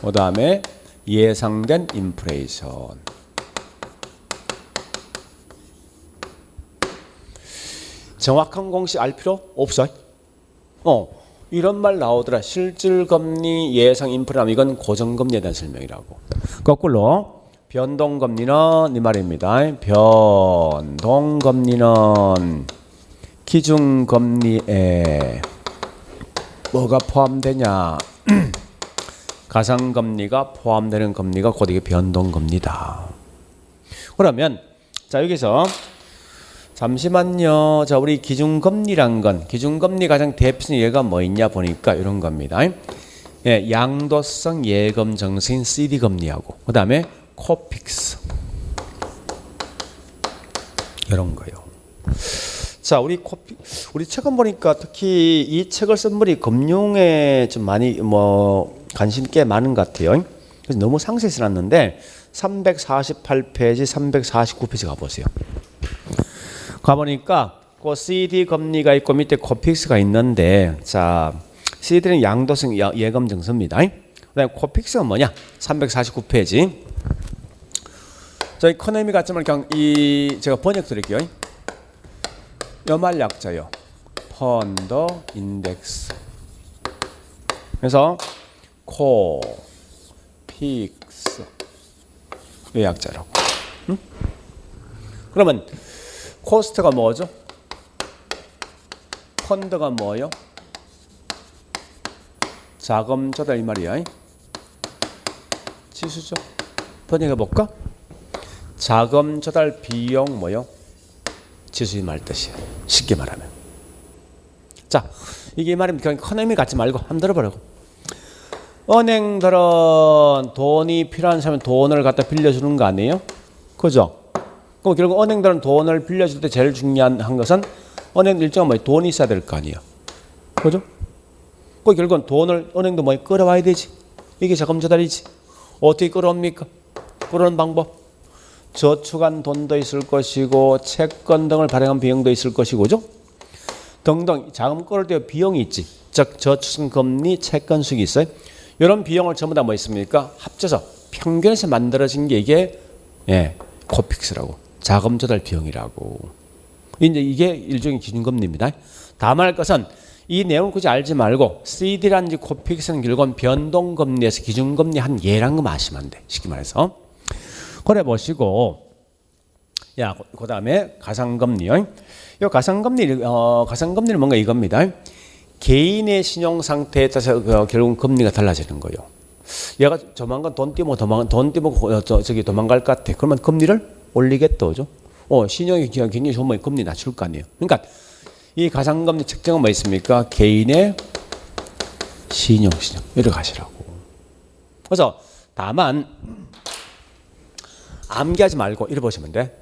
그 다음에 예상된 인플레이션. 정확한 공식 알 필요 없어. 이런 말 나오더라. 실질금리, 예상 인플레이션. 이건 고정금리에 대한 설명이라고. 거꾸로 변동금리는 이 말입니다. 변동금리는 기준금리에 뭐가 포함되냐? 가상금리가 포함되는 금리가 곧 이게 변동금리다. 그러면 자, 여기서 잠시만요. 자, 우리 기준금리란 건, 기준금리 가장 대표적인 예가 뭐 있냐 보니까 이런 겁니다. 양도성 예금 정세인 CD금리하고 그 다음에 코픽스 이런 거요. 자, 우리 책은 보니까 특히 이 책을 쓴 분이 금융에 좀 많이 관심 꽤 많은 것 같아요. 그래서 너무 상세히 써놨는데 348페이지, 349페이지 가보세요. 가보니까 그 CD 금리가 있고 밑에 코픽스가 있는데, 자, CD는 양도성 예금 증서입니다. 그다음에 코픽스가 뭐냐? 349페이지. 저희 이코노미 같지만 그냥 제가 번역 드릴게요. 여말 약자요. 펀더 인덱스. 그래서 코 픽스 이 약자라고. 그러면 코스트가 뭐죠? 펀드가 뭐요? 자금 조달 이 말이야. 지수죠. 번역해 볼까? 자금 조달 비용 뭐요? 지수이 말 뜻이야. 쉽게 말하면. 자, 이게 말이면 그냥 이코노미 같지 말고 한번 들어보라고. 은행들은 돈이 필요한 사람은 돈을 갖다 빌려주는 거 아니에요? 그죠? 그럼 결국 은행들은 돈을 빌려줄 때 제일 중요한 것은 은행 일정은 뭐 돈이 있어야 될 거 아니에요. 그죠? 그 결국은 돈을 은행도 뭐 끌어와야 되지. 이게 자금 조달이지. 어떻게 끌어옵니까? 끌어오는 방법. 저축한 돈도 있을 것이고 채권 등을 발행한 비용도 있을 것이고 그죠? 등등 자금 끌어올 때 비용이 있지. 즉 저축 금리, 채권 수익이 있어요. 이런 비용을 전부 다 뭐 있습니까? 합쳐서 평균에서 만들어진 게 이게 코픽스라고. 자금 조달 비용이라고. 이제 이게 일종의 기준금리입니다. 다만 할 것은 이 내용을 굳이 알지 말고 CD라든지 코픽스는 결국은 변동금리에서 기준금리 한 예라는 거 아시면 안 돼. 쉽게 말해서. 그래 보시고 그 다음에 가상금리요. 이 가상금리는 뭔가 이겁니다. 개인의 신용 상태에 따라서 결국 금리가 달라지는 거예요. 얘가 조만간 돈 띄면 저기 도망갈 것 같아. 그러면 금리를 올리겠죠. 신용이 굉장히 좋으면 금리 낮출 거 아니에요. 그러니까 이 가상금리 측정은 뭐 있습니까? 개인의 신용 이렇게 가시라고. 그래서 다만 암기하지 말고 이렇게 보시면 돼.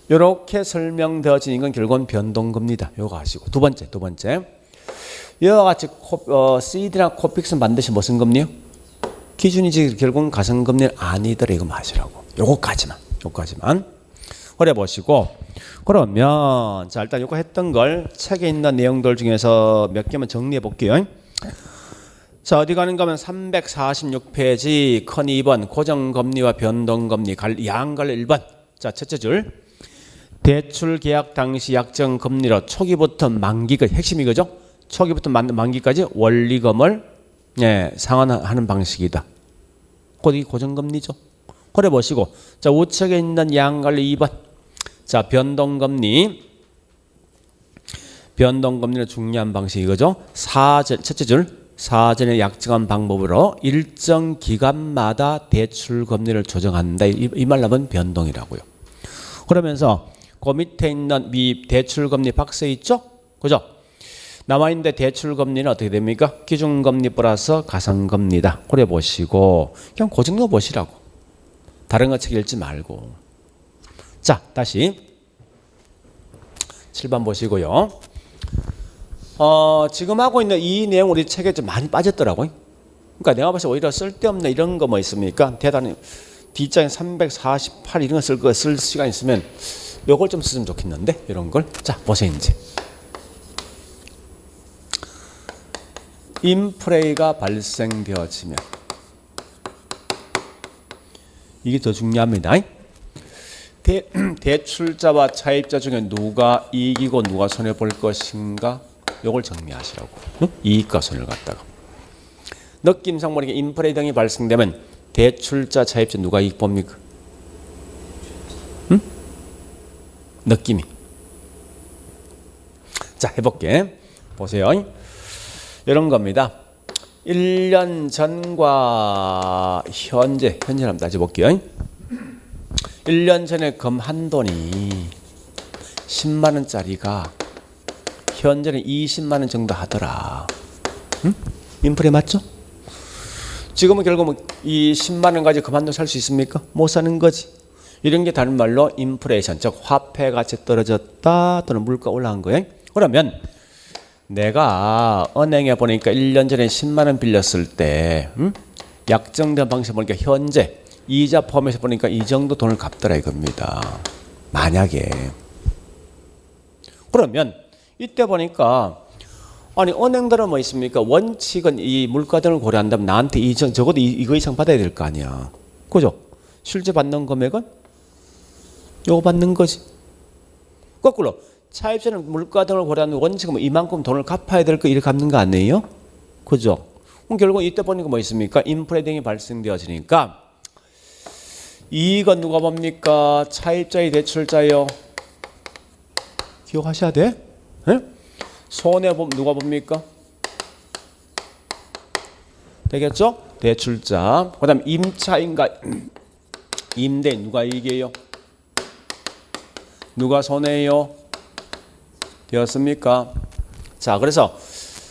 이렇게 설명되어진 건 결국은 변동금리다. 이거 아시고 두 번째 이와 같이 CD나 코픽스 반드시 무슨 금리요? 기준이지 결국은 가상금리는 아니더라. 이거 마시라고. 요거까지만. 그래 보시고 그러면 자 일단 요거 했던 걸 책에 있는 내용들 중에서 몇 개만 정리해 볼게요. 자 어디 가는가 하면 346페이지 큰 2번 고정금리와 변동금리 양갈 1번. 자 첫째 줄 대출 계약 당시 약정 금리로 초기부터 만기까지 핵심이 그죠? 초기부터 만기까지 원리금을 상환하는 방식이다. 그게 고정금리죠. 그래 보시고 자 우측에 있는 양갈 2번. 자 변동금리는 중요한 방식이 이거죠. 첫째 줄 사전에 약정한 방법으로 일정 기간마다 대출 금리를 조정한다. 이 말 나면 변동이라고요. 그러면서 그 밑에 있는 대출 금리 박스에 있죠? 그죠? 남아있는데 대출 금리는 어떻게 됩니까? 기준금리 플러스 가상금리다. 그래 보시고 그냥 그 정도 보시라고. 다른 거 책 읽지 말고. 자 다시 7번 보시고요. 지금 하고 있는 이 내용 우리 책에 좀 많이 빠졌더라고요. 그러니까 내가 봤을 때 오히려 쓸데없는 이런 거 뭐 있습니까? 대단히 뒷장에 348 이런 거 쓸 시간 있으면 요걸 좀 쓰면 좋겠는데 이런 걸. 자 보세요 이제. 인플레이가 발생되어지면 이게 더 중요합니다. 대출자와 차입자 중에 누가 이기고 누가 손해볼 것인가 요걸 정리하시라고. 이익과 손해를 갖다가 느낌상 모르게 인플레이 등이 발생되면 대출자 차입자 누가 이익 봅니까? 느낌이. 자 해볼게. 보세요. 이런 겁니다. 1년 전과 현재 한번 따져볼게요. 1년 전에 금 한 돈이 10만 원짜리가 현재는 20만 원 정도 하더라. 인플레 맞죠? 지금은 결국은 이 10만 원 가지고 금 한 돈 살 수 있습니까? 못 사는 거지. 이런 게 다른 말로 인플레이션, 즉 화폐 가치 떨어졌다 또는 물가 올라간 거예요. 그러면 내가 은행에 보니까 1년 전에 10만 원 빌렸을 때 약정된 방식 보니까 현재 이자 포함해서 보니까 이 정도 돈을 갚더라 이겁니다. 만약에 그러면 이때 보니까 아니 은행들은 뭐 있습니까? 원칙은 이 물가 등을 고려한다면 나한테 적어도 이거 이상 받아야 될 거 아니야. 그죠? 실제 받는 금액은 요거 받는 거지. 거꾸로 차입자는 물가 등을 고려하는 원칙은 이만큼 돈을 갚아야 될 거 이렇게 갚는 거 아니에요? 그죠? 그럼 결국 이때 보니까 뭐 있습니까? 인플레 등이 발생되어지니까 이익은 누가 봅니까? 차입자의 대출자요. 기억하셔야 돼. 네? 손해 누가 봅니까? 되겠죠? 대출자. 그 다음 임차인가 임대 누가 이익이에요? 누가 손해요? 되었습니까? 자, 그래서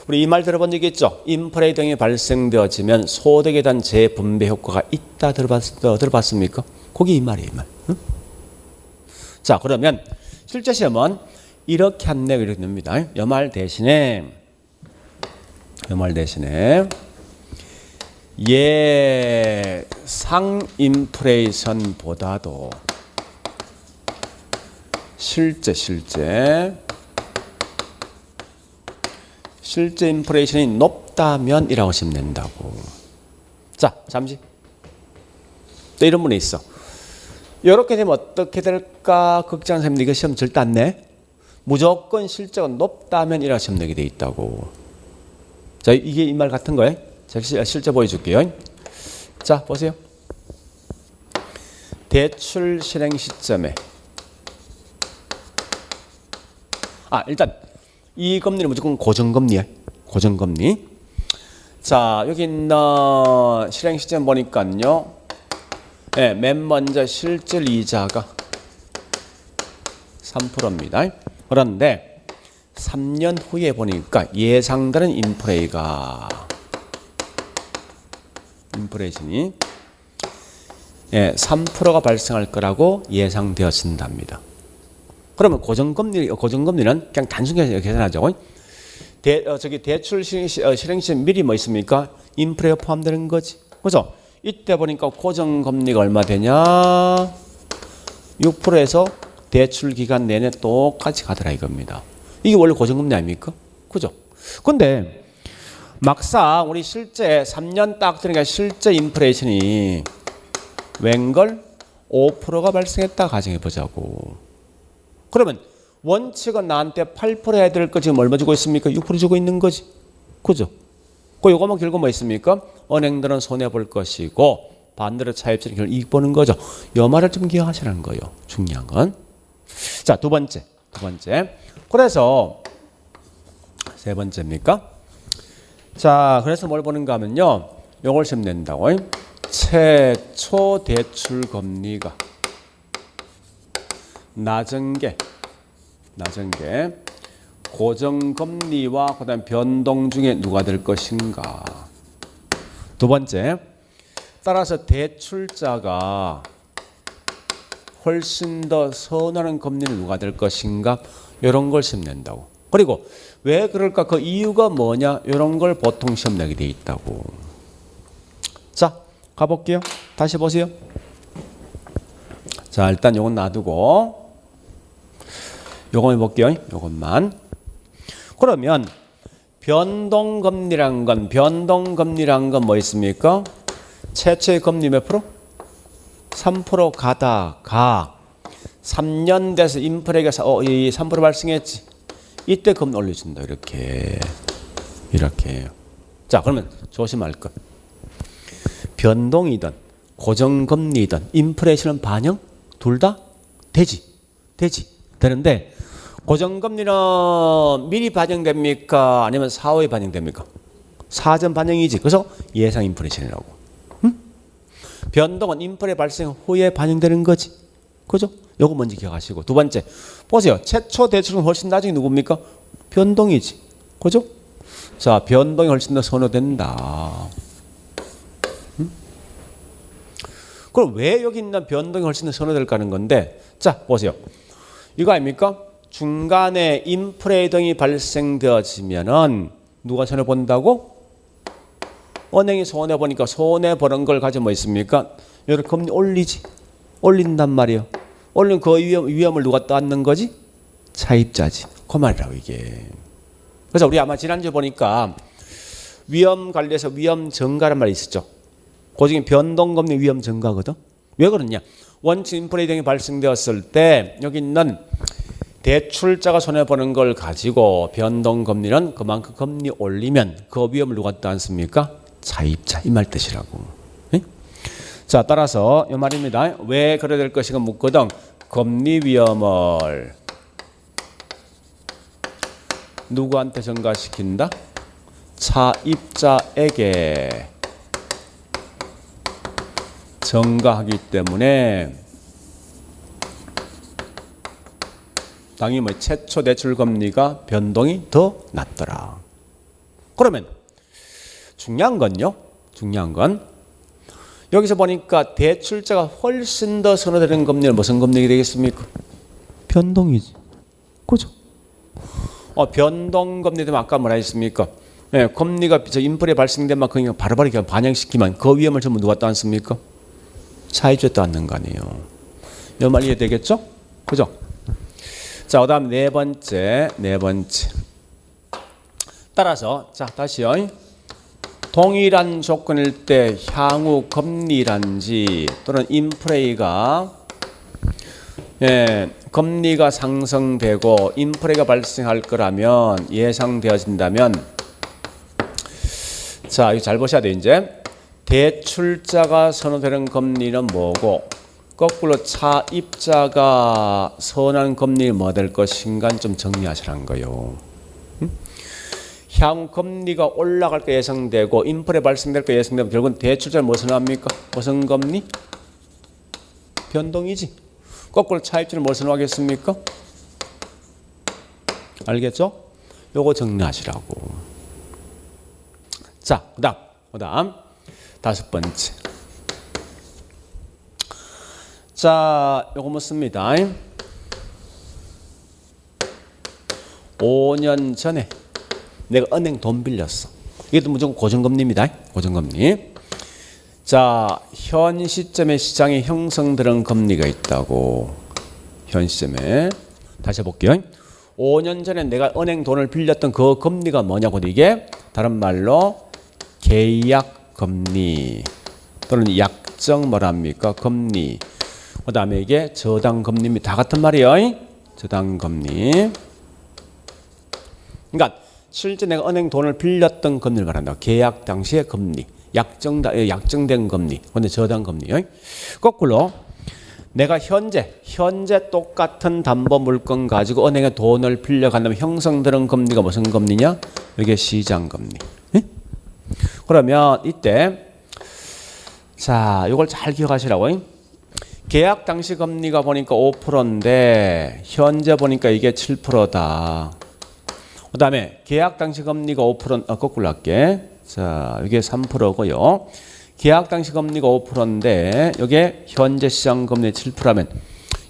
우리 이 말 들어본 적 있죠? 인플레 등이 발생되어지면 소득에 대한 재분배 효과가 있다 들어봤습니까? 그게 이 말이에요, 이 말. 응? 자, 그러면 실제 시험은 이렇게 한다 이렇게 됩니다. 이 말 대신에 예상 인플레이션보다도 실제 인플레이션이 높다면 이라고 하시면 된다고. 자, 잠시. 또 이런 문제 있어. 이렇게 되면 어떻게 될까 걱정하는 사람들 이거 시험 절대 안 내. 무조건 실제가 높다면 이라고 시험 내게 돼 있다고. 자, 이게 이 말 같은 거예요. 제가 실제 보여줄게요. 자, 보세요. 대출 실행 시점에 일단 이 금리는 무조건 고정금리야. 고정금리. 자, 여기 있는 실행 시점 보니까요. 네, 맨 먼저 실질 이자가 3%입니다. 그런데 3년 후에 보니까 예상되는 인플레이션이 3%가 발생할 거라고 예상되어진답니다. 그러면 고정금리는 그냥 단순히 계산하죠. 대출 실행 시점 미리 뭐 있습니까? 인플레가 포함되는 거지. 그죠? 이때 보니까 고정금리가 얼마 되냐? 6%에서 대출 기간 내내 똑같이 가더라 이겁니다. 이게 원래 고정금리 아닙니까? 그죠? 근데 막상 우리 실제 3년 딱 들으니까 실제 인플레이션이 웬걸 5%가 발생했다 가정해보자고. 그러면 원칙은 나한테 8% 해야 될 거 지금 얼마 주고 있습니까? 6% 주고 있는 거지. 그죠? 요거만 결국 뭐 있습니까? 은행들은 손해볼 것이고 반대로 차입자는 결국 이익 보는 거죠. 요 말을 좀 기억하시라는 거예요. 중요한 건. 자, 두 번째. 그래서 세 번째입니까? 자, 그래서 뭘 보는가 하면요. 요걸 시험 낸다고. 최초 대출 금리가 낮은 게 고정금리와 그다음 변동 중에 누가 될 것인가. 두 번째, 따라서 대출자가 훨씬 더 선호하는 금리는 누가 될 것인가. 이런 걸 시험 낸다고. 그리고 왜 그럴까 그 이유가 뭐냐 이런 걸 보통 시험 내게 돼 있다고. 자, 가볼게요. 다시 보세요. 자, 일단 요건 놔두고 요거 해볼게요. 요것만. 그러면 변동금리란 건 뭐 있습니까? 최초의 금리 몇 프로? 3% 가다가 3년 돼서 인플레가 3% 발생했지. 이때 금리 올려준다. 이렇게. 자, 그러면 조심할 것. 변동이든 고정금리든 인플레이션은 반영 둘 다 되지. 되는데 고정금리는 미리 반영됩니까? 아니면 사후에 반영됩니까? 사전 반영이지. 그래서 예상 인플레이션이라고. 변동은 인플레 발생 후에 반영되는 거지. 그죠? 요거 먼저 기억하시고. 두 번째, 보세요. 최초 대출은 훨씬 나중에 누굽니까? 변동이지. 그죠? 자, 변동이 훨씬 더 선호된다. 그럼 왜 여기 있는 변동이 훨씬 더 선호될까 하는 건데, 자, 보세요. 이거 아닙니까? 중간에 인플레 등이 발생되어지면은 누가 손해본다고? 은행이 손해보니까 손해보는 걸 가지고 뭐 있습니까? 이렇게 금리 올린단 말이에요. 올리면 그 위험을 누가 떠안는 거지? 차입자지. 그 말이라고 이게. 그래서 우리 아마 지난주에 보니까 위험 관리에서 위험 증가란 말이 있었죠. 그 중에 변동금리 위험 증가거든. 왜 그러냐? 원칙 인플레 등이 발생되었을 때 여기 있는 대출자가 손해보는 걸 가지고 변동금리는 그만큼 금리 올리면 그 위험을 누가 떠안습니까? 차입자. 이 말 뜻이라고. 네? 자, 따라서 이 말입니다. 왜 그래야 될 것인가 묻거든. 금리 위험을 누구한테 전가시킨다? 차입자에게 전가하기 때문에 당연히 뭐 최초 대출 금리가 변동이 더 낮더라. 그러면 중요한 건 여기서 보니까 대출자가 훨씬 더 선호되는 금리는 무슨 금리가 되겠습니까? 변동이지. 그죠? 변동금리 되면 아까 뭐라 했습니까? 예, 금리가 인플레 발생된 만큼 그냥 바로바로 그냥 반영시키면 그 위험을 전부 누가 떠안습니까? 차입자 떠안는 거 아니에요. 이 말 이해되겠죠? 그죠? 자, 그 다음 네 번째. 따라서, 자, 다시요. 동일한 조건일 때 향후 금리란지 또는 인플레이가 금리가 상승되고 인플레이가 발생할 거라면 예상되어진다면 자, 이거 잘 보셔야 돼요. 이제 대출자가 선호되는 금리는 뭐고 거꾸로 차입자가 선호하는 금리는 뭐 될 것인가 좀 정리하시라는 거예요. 향후 금리가 올라갈 거 예상되고 인플레 발생될 거 예상되면 결국은 대출자를 뭐 선호합니까? 무슨 금리? 변동이지. 거꾸로 차입자는 뭐 선호하겠습니까? 알겠죠? 요거 정리하시라고. 자, 그다음 다섯 번째. 자, 요거 묻습니다. 5년 전에 내가 은행 돈 빌렸어. 이것도 무조건 고정금리입니다. 고정금리. 자, 현 시점에 시장에 형성되는 금리가 있다고. 현 시점에. 다시 해볼게요. 5년 전에 내가 은행 돈을 빌렸던 그 금리가 뭐냐고. 이게 다른 말로 계약 금리 또는 약정 뭐랍니까? 금리. 그 다음에 이게 저당 금리입니다. 다 같은 말이에요. 저당 금리. 그러니까 실제 내가 은행 돈을 빌렸던 금리를 말한다. 계약 당시의 금리, 약정된 금리, 근데 저당 금리. 거꾸로 내가 현재 똑같은 담보 물건 가지고 은행에 돈을 빌려간다면 형성되는 금리가 무슨 금리냐? 이게 시장 금리. 그러면 이때 자, 이걸 잘 기억하시라고. 계약 당시 금리가 보니까 5%인데 현재 보니까 이게 7%다. 그 다음에 계약 당시 금리가 5%, 거꾸로 할게. 자, 이게 3%고요. 계약 당시 금리가 5%인데 이게 현재 시장 금리 7%라면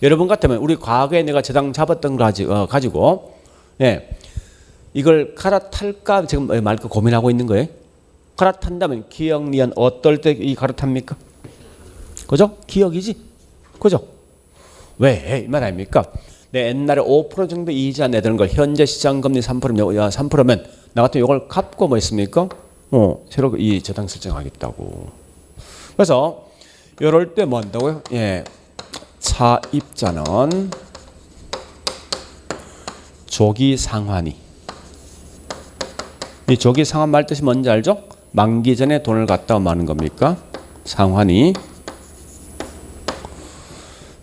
여러분 같으면 우리 과거에 내가 저당 잡았던 거 가지고 이걸 갈아탈까 지금 말까 고민하고 있는 거예요. 갈아탄다면 기억 니은 어떨 때 이 갈아탑니까? 그죠? 기억이지? 그죠? 왜? 이 말 아닙니까? 내 옛날에 5% 정도 이자 내드는 걸 현재 시장 금리 3%면 나 같은 이걸 갚고 뭐 했습니까? 새로 이 저당 설정하겠다고. 그래서 이럴 때 뭐 한다고요? 차입자는 조기 상환이. 이 조기 상환 말 뜻이 뭔지 알죠? 만기 전에 돈을 갖다 마는 겁니까? 상환이.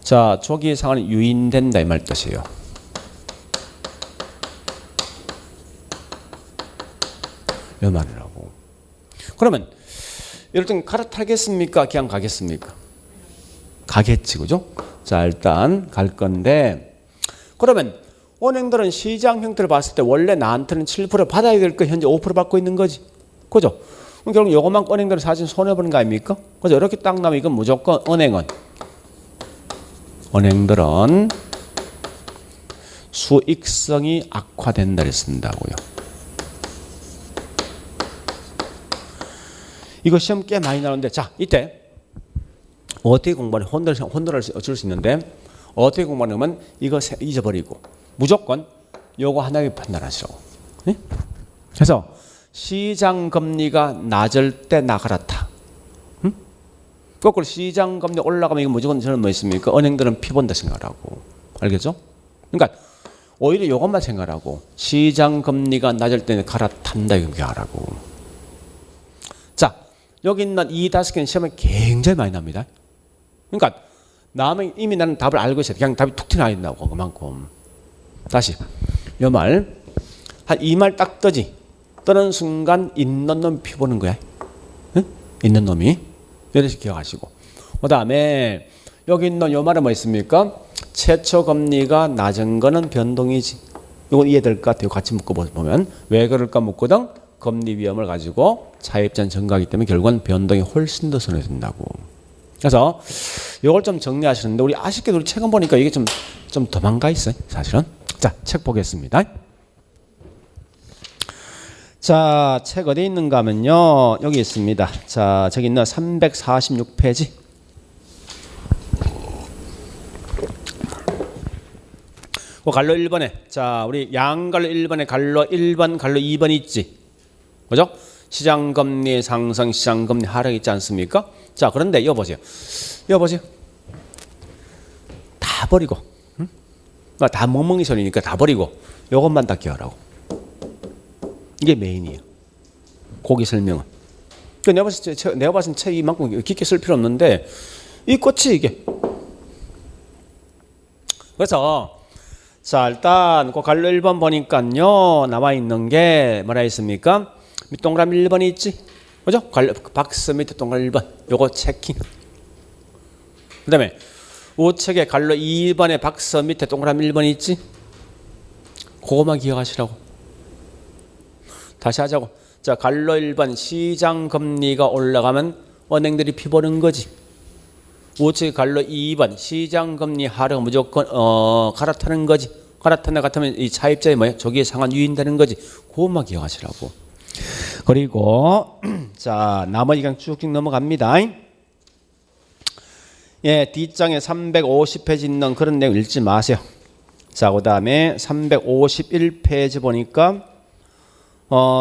자, 조기 상환이 유인된다 이 말 뜻이에요. 이 말이라고. 그러면 이럴 땐 갈아타겠습니까? 그냥 가겠습니까? 가겠지, 그죠? 자, 일단 갈 건데 그러면 은행들은 시장 형태를 봤을 때 원래 나한테는 7% 받아야 될 거 현재 5% 받고 있는 거지, 그죠? 그럼 결국 요것만 은행들은 사실 손해보는 거 아닙니까? 그래서 이렇게 딱 나면 이건 무조건 은행들은 수익성이 악화된다 그랬습니다고요. 이거 시험 꽤 많이 나오는데 자, 이때 어떻게 공부하냐? 혼돈을 줄 수 있는데 어떻게 공부하냐면 이거 잊어버리고 무조건 요거 하나에 판단하시라고. 그래서 시장 금리가 낮을 때 나가라타. 거꾸로 시장 금리 올라가면 이거 무조건 저는 뭐 있습니까? 은행들은 피본다 생각하라고. 알겠죠? 그러니까 오히려 이것만 생각하고 시장 금리가 낮을 때는 갈아탄다 이렇게 하라고. 자, 여기 있는 이 5개는 시험에 굉장히 많이 납니다. 그러니까 남은 이미 나는 답을 알고 있어요. 그냥 답이 툭 튀어나와 있다고 그만큼. 다시 이 말 한 이 말 딱 뜨는 순간 있는 놈이 피보는 거야. 응? 있는 놈이. 이렇게 기억하시고. 그 다음에 여기 있는 요 말은 뭐 있습니까? 최초 금리가 낮은 거는 변동이지. 이건 이해될 것 같아요. 같이 묶어보면. 왜 그럴까 묻거든? 금리 위험을 가지고 차입자는 증가하기 때문에 결국은 변동이 훨씬 더 손해된다고. 그래서 이걸 좀 정리하시는데 우리 아쉽게도 우리 책은 보니까 이게 좀 도망가 있어요. 사실은. 자, 책 보겠습니다. 자, 책 어디 있는가 하면요. 여기 있습니다. 자, 저기 있는 346페이지. 그 갈로 1번에 자, 우리 양갈로 1번에 갈로 1번, 갈로 2번 있지. 그죠? 시장금리 상승, 시장금리 하락 있지 않습니까? 자, 그런데 이거 보세요. 이거 보세요. 다 버리고, 응? 다 멍멍이 소리니까 다 버리고 요것만 다 기억하라고. 이게 메인이에요. 고기 설명은. 내가 봤을 때 책 이만큼 깊게 쓸 필요 없는데 이 꽃이 이게. 그래서 자, 일단 그 갈로 1번 보니까요. 남아 있는 게 뭐라 했습니까? 동그라미 1번이 있지. 그죠? 박스 밑에 동그라미 1번. 요거 체킹. 그다음에 우측에 갈로 2번에 박스 밑에 동그라미 1번이 있지. 그거만 기억하시라고. 다시 하자고. 자, 갈로 1번 시장 금리가 올라가면 은행들이 피 보는 거지. 우측에 갈로 2번 시장 금리 하락 무조건 갈아타는 거지. 갈아타는 같으면 이 차입자의 뭐야? 조기에 상환 유인되는 거지. 그것만 기억하시라고. 그리고 자, 나머지 그냥 쭉쭉 넘어갑니다. 예, 뒷장에 350페이지 있는 그런 내용 읽지 마세요. 자, 그 다음에 351페이지 보니까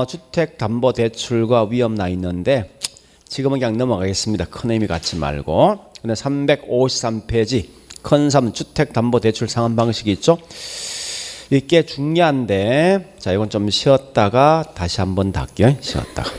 주택담보대출과 위험 나 있는데 지금은 그냥 넘어가겠습니다. 큰 의미 갖지 말고. 근데 353페이지 큰 3 주택담보대출 상환 방식이 있죠. 이게 중요한데 자, 이건 좀 쉬었다가 다시 한번 더 할게요. 쉬었다가.